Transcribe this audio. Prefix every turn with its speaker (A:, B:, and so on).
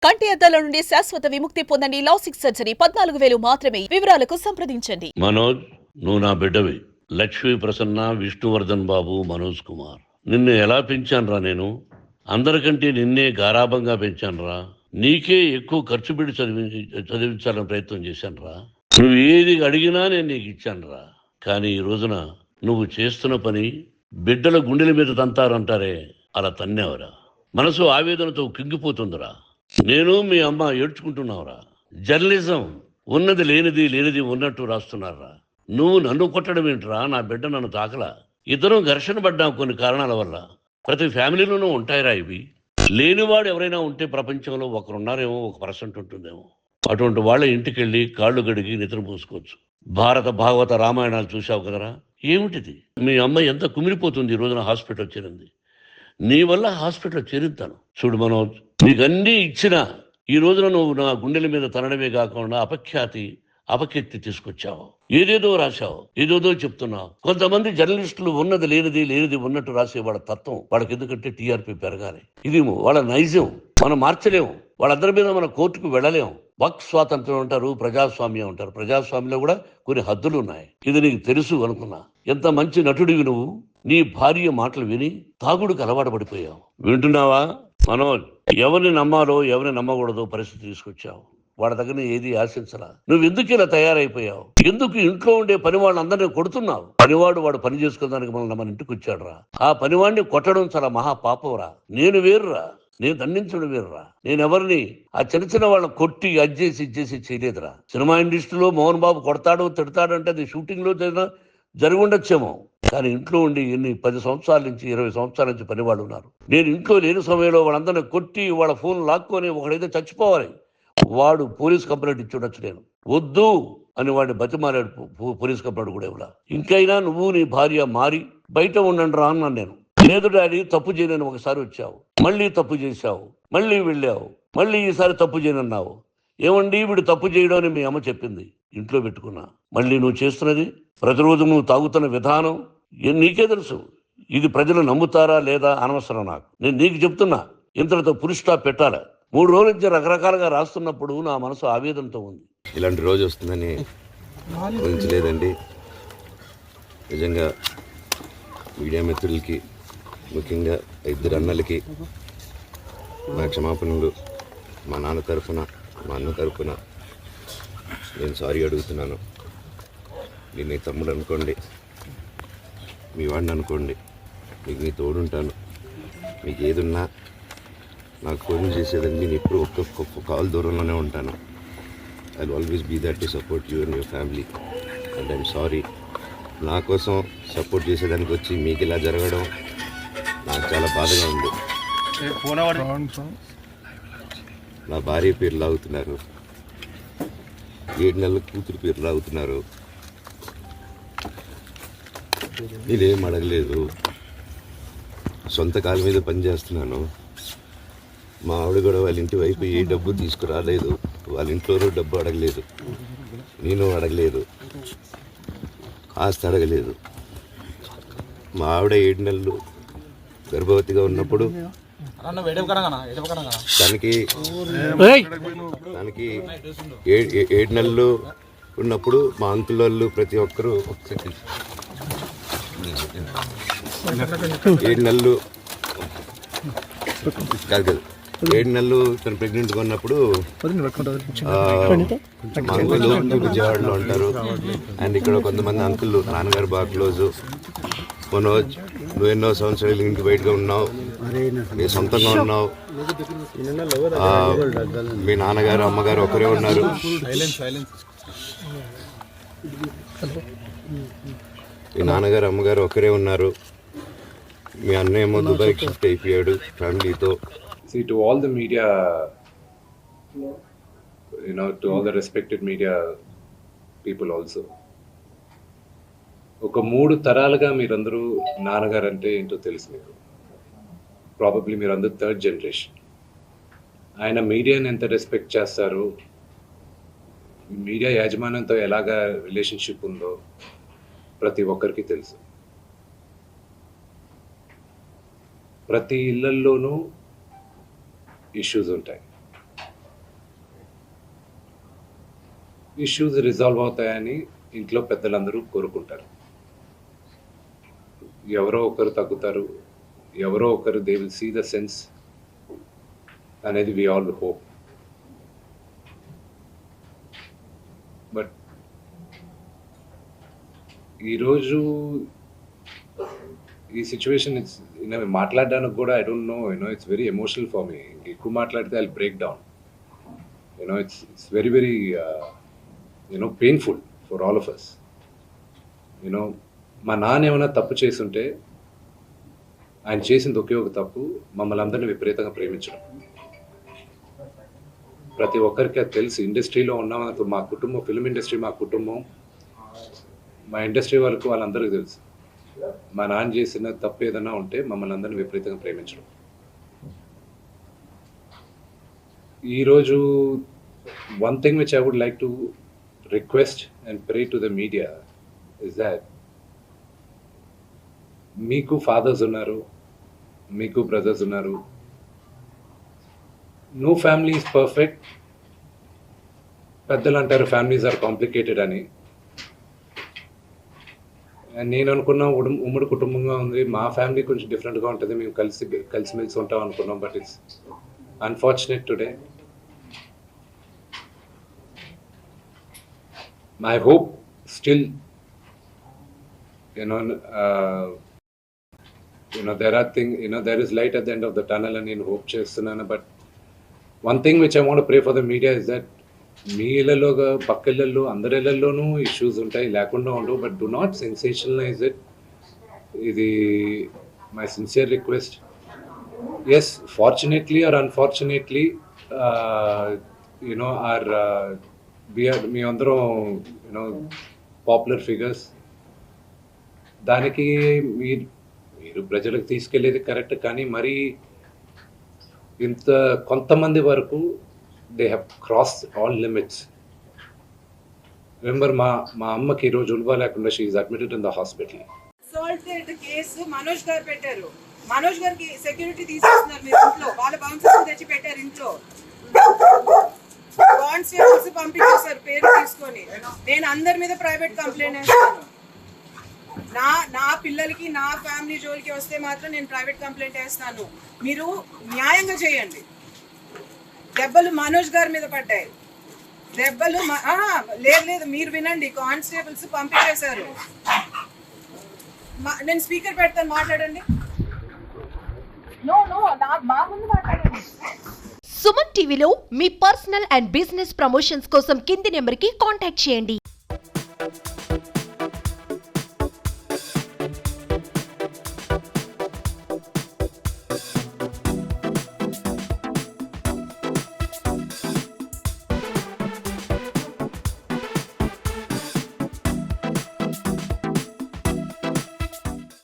A: కంటి అద్దాల నుండి శాశ్వత విముక్తి పొందండి. లాసిక్ సర్జరీ 14,000 మాత్రమే. వివరాలకు సంప్రదించండి.
B: మనోజ్, నువ్వు నా బిడ్డవి. లక్ష్మీ ప్రసన్న, విష్ణువర్ధన్ బాబు, మనోజ్ కుమార్. నిన్ను ఎలా పెంచానురా నేను? అందరికంటే నిన్నే గారాభంగా పెంచానురా. నీకే ఎక్కువ ఖర్చు పెట్టి చదివించాలని ప్రయత్నం చేశానురా. నువ్వు ఏది అడిగినా నేను నీకు ఇచ్చానురా. కానీ ఈ రోజున నువ్వు చేస్తున్న పని బిడ్డల గుండెల మీద తంతారంటారే, అలా తన్నేవరా. మనసు ఆవేదనతో కుంగిపోతుందిరా. నేను మీ అమ్మ ఏడ్చుకుంటున్నావురా. జర్నలిజం ఉన్నది లేనిది, లేనిది ఉన్నట్టు రాస్తున్నారా. నువ్వు నన్ను కొట్టడం ఏంట్రా? నా బిడ్డ నన్ను తాకలా. ఇద్దరం ఘర్షణ పడ్డాం కొన్ని కారణాల వల్ల. ప్రతి ఫ్యామిలీలోనూ ఉంటాయిరా ఇవి. లేనివాడు ఎవరైనా ఉంటే ప్రపంచంలో ఒకరున్నారేమో, 1% ఉంటుందేమో. అటువంటి వాళ్ళ ఇంటికి వెళ్ళి కాళ్ళు గడిగి నిద్ర పూసుకోవచ్చు. భారత భాగవత రామాయణాలు చూసావు కదరా. ఏమిటిది? మీ అమ్మ ఎంత కుమిలిపోతుంది ఈ రోజున హాస్పిటల్ చేరింది. నీ వల్ల హాస్పిటల్ చేరుతాను. చూడు మనోజ్, నీకన్నీ ఇచ్చినా ఈ రోజున నువ్వు నా గుండెల మీద తనడమే కాకుండా అపకీర్తి తీసుకొచ్చావు. ఏదేదో రాశావు, ఏదేదో చెప్తున్నావు. కొంతమంది జర్నలిస్టులు ఉన్నది లేనిది, లేనిది ఉన్నట్టు రాసే వాళ్ళ తత్వం. వాళ్ళకి ఎందుకంటే టీఆర్పీ పెరగాలి. ఇది వాళ్ళ నైజం. మనం మార్చలేము. వాళ్ళందరి మీద మన కోర్టుకు వెళ్ళలేము. వాక్ స్వాతంత్రం అంటారు, ప్రజాస్వామ్యం అంటారు. ప్రజాస్వామ్యంలో కూడా కొన్ని హద్దులు ఉన్నాయి. ఇది నీకు తెలుసు అనుకున్నా. ఎంత మంచి నటుడివి నువ్వు. నీ భార్య మాటలు విని తాగుడుకు అలవాటు పడిపోయావు. వింటున్నావా మనోజ్? ఎవరిని నమ్మాలో ఎవరిని నమ్మకూడదో పరిస్థితి తీసుకొచ్చావు. వాళ్ళ దగ్గర ఏది ఆశించరా. నువ్వు ఎందుకు ఇలా తయారైపోయావు? ఎందుకు ఇంట్లో ఉండే పని వాళ్ళందరినీ కొడుతున్నావు? పనివాడు వాడు పని చేసుకోవడానికి మన ఇంటికి వచ్చాడురా. ఆ పనివాడిని కొట్టడం చాలా మహాపాపంరా. నేను వేరురా. నేను దండించడం వేరురా. నేనెవరిని ఆ చిన్న వాళ్ళని కొట్టి ఇచ్చేసి చేయలేదురా. సినిమా ఇండస్ట్రీలో మోహన్ బాబు కొడతాడు తిడతాడు అంటే అది షూటింగ్ లో జరిగి ఉండొచ్చేమో. కానీ ఇంట్లో ఉండి 10 సంవత్సరాల నుంచి 20 సంవత్సరాల నుంచి పనివాళ్ళు ఉన్నారు. నేను ఇంట్లో లేని సమయంలో వాళ్ళందరినీ కొట్టి వాళ్ళ ఫోన్ లాక్కొని ఒకడైతే చచ్చిపోవాలి. వాడు పోలీస్ కంప్లైంట్ ఇచ్చి ఉండొచ్చు. నేను వద్దు అని వాడిని బతిమాలాడు. పోలీస్ కంప్లైంట్ కూడా ఇవ్వలా. ఇంకైనా నువ్వు నీ భార్య మారి బయట ఉండండి రా అన్నాను నేను. లేదు డాడీ, తప్పు చేయనని ఒకసారి వచ్చావు, మళ్ళీ తప్పు చేశావు, మళ్ళీ వెళ్ళావు, మళ్ళీ ఈసారి తప్పు చేయనన్నావు. ఏమండి వీడు తప్పు చేయడం అని మీ అమ్మ చెప్పింది. ఇంట్లో పెట్టుకున్నా. మళ్ళీ నువ్వు చేస్తున్నది, ప్రతిరోజు నువ్వు తాగుతున్న విధానం నీకే తెలుసు. ఇది ప్రజలు నమ్ముతారా లేదా అనవసరం నాకు. నేను నీకు చెప్తున్నా, ఇంతటితో ఫుల్ స్టాప్ పెట్టాలా. 3 రోజుల నుంచి రకరకాలుగా రాస్తున్నప్పుడు నా మనసు ఆవేదనతో ఉంది.
C: ఇలాంటి రోజు వస్తుందని ఊహించలేదండి. నిజంగా మీడియా మిత్రులకి, ముఖ్యంగా 2 అన్నలకి నా క్షమాపణలు. మా నాన్న తరఫున, మా అన్న తరఫున నేను సారీ అడుగుతున్నాను. నేను నీ తమ్ముడు అనుకోండి, మీ వాడిని అనుకోండి, మీకు నీ తోడుంటాను. మీకు ఏదున్నా నాకు ఫోన్ చేసేదండి. నేను ఎప్పుడు ఒక్క కాల్ దూరంలోనే ఉంటాను. I will always be that to support you and your family. And I'm sorry. నా కోసం సపోర్ట్ చేసేదానికి వచ్చి మీకు ఇలా జరగడం నాకు చాలా బాధగా ఉంది. నా భార్య పేరు లాగుతున్నారు, 7 నెలల కూతురు పేరు లాగుతున్నారు. నేనేం అడగలేదు. సొంత కాళ్ళ మీద పనిచేస్తున్నాను. మా ఆవిడ కూడా వాళ్ళ ఇంటి వైపు ఏ డబ్బు తీసుకురాలేదు. వాళ్ళ ఇంట్లోనూ డబ్బు అడగలేదు, నేను అడగలేదు, ఆస్తి అడగలేదు. మా ఆవిడ 7 నెలలు గర్భవతిగా ఉన్నప్పుడు తనకి 7 నెలలు ఉన్నప్పుడు మా అంకుల్ వాళ్ళు ప్రతి ఒక్కరూ 7 నెలలు కాదు 7 నెలలు తను ప్రెగ్నెంట్గా ఉన్నప్పుడు మా అంకుల్ విజయవాడలో ఉంటారు. అండ్ ఇక్కడ కొంతమంది అంకుల్ నాన్నగారు బాగా క్లోజు. మనోజ్, నువ్వు ఎన్నో సంవత్సరాలు ఇంటికి బయటగా ఉన్నావు, నీ సొంతంగా ఉన్నావు. మీ నాన్నగారు అమ్మగారు ఒకరే ఉన్నారు. మీ నాన్నగారు అమ్మగారు ఒకరే ఉన్నారు. మీ అన్నయ్య ఏమో దుబాయ్కి షిఫ్ట్ అయిపోయాడు ఫ్యామిలీతో.
D: See, to all the media, to all the respected media people also, ఒక 3 తరాలుగా మీరందరూ నాన్నగారు అంటే ఏంటో తెలుసు మీకు. ప్రాబబ్లీ మీరందరూ 3rd జనరేషన్. ఆయన మీడియాని ఎంత రెస్పెక్ట్ చేస్తారు, మీడియా యాజమాన్యంతో ఎలాగా రిలేషన్షిప్ ఉందో ప్రతి ఒక్కరికి తెలుసు. ప్రతి ఇళ్లల్లోనూ ఇష్యూస్ ఉంటాయి. ఇష్యూస్ రిజాల్వ్ అవుతాయని ఇంట్లో పెద్దలందరూ కోరుకుంటారు. ఎవరో ఒకరు తగ్గుతారు, ఎవరో ఒకరు they will see the sense అనేది వి ఆల్ హోప్. బట్ ఈరోజు ఈ సిచ్యువేషన్ మాట్లాడడానికి కూడా I don't know, it's very emotional for me. ఎక్కువ మాట్లాడితే I break down. It's very very painful for all of us. మా నాన్న ఏమైనా తప్పు చేస్తుంటే ఆయన చేసింది ఒకే ఒక తప్పు, మమ్మల్ని అందరినీ విపరీతంగా ప్రేమించడం. ప్రతి ఒక్కరికి అది తెలుసు. ఇండస్ట్రీలో ఉన్నాం, మా కుటుంబం, ఫిల్మ్ ఇండస్ట్రీ మా కుటుంబం, మా ఇండస్ట్రీ వాళ్ళందరికీ తెలుసు. మా నాన్న చేసిన తప్పు ఏదైనా ఉంటే మమ్మల్ని అందరినీ విపరీతంగా ప్రేమించడం. ఈరోజు one thing which I would like to request and pray to the media is that మీకు ఫాదర్స్ ఉన్నారు, మీకు బ్రదర్స్ ఉన్నారు. No family is perfect. పెద్దలు అంటారు ఫ్యామిలీస్ ఆర్ కాంప్లికేటెడ్ అని. నేను అనుకున్నా ఉమ్మడి కుటుంబంగా ఉంది, మా ఫ్యామిలీ కొంచెం డిఫరెంట్గా ఉంటుంది, మేము కలిసిమెలిసి ఉంటాం అనుకున్నాం. But it's unfortunate today. My hope still there is light at the end of the tunnel అని నేను హోప్ చేస్తున్నాను. But one thing which I want pray for the media is that మీ ఇళ్లలోగా పక్క ఇళ్లలో అందరి ఇళ్లలోనూ ఇష్యూస్ ఉంటాయి, లేకుండా ఉండవు. But do not sensationalise it. ఇది my sincere request. Yes, fortunately or unfortunately మీ అందరం పాపులర్ ఫిగర్స్. దానికి మీరు ప్రజలకు తీసుకెళ్లేది కరెక్ట్, కానీ మరి ఇంత కొంతమంది వరకు they have crossed all limits. Remember, మా అమ్మకి ఈరోజు ఉల్వా లేకుండా she is admitted in the hospital.
E: Assaulted case Manoj గారు పెట్టారు. మనోజ్ గారికి సెక్యూరిటీ తీసేస్తున్నారు మీరు ఇంట్లో. వాళ్ళ బౌన్సర్స్ తెచ్చి పెట్టారు ఇంట్లో. కానిస్టేబుల్స్ పంపించేశారు పేరు తీసుకొని. నేను అందరి మీద ప్రైవేట్ కంప్లైంట్ వేస్తాను. నా పిల్లలకి, నా ఫ్యామిలీ జోలికి వస్తే మాత్రం నేను ప్రైవేట్ కంప్లైంట్ వేస్తాను. మీరు న్యాయంగా చేయండి. దెబ్బలు మనోజ్ గారి మీద పడ్డాయి. దెబ్బలు లేదు, మీరు వినండి. కానిస్టేబుల్స్ పంపించేశారు. నేను స్పీకర్ పెడతాను, మాట్లాడండి. మా ముందు మాట్లాడండి.
F: సుమన్ టీవీలో మీ పర్సనల్ అండ్ బిజినెస్ ప్రమోషన్స్ కోసం కింది నెంబర్కి కాంటాక్ట్ చేయండి.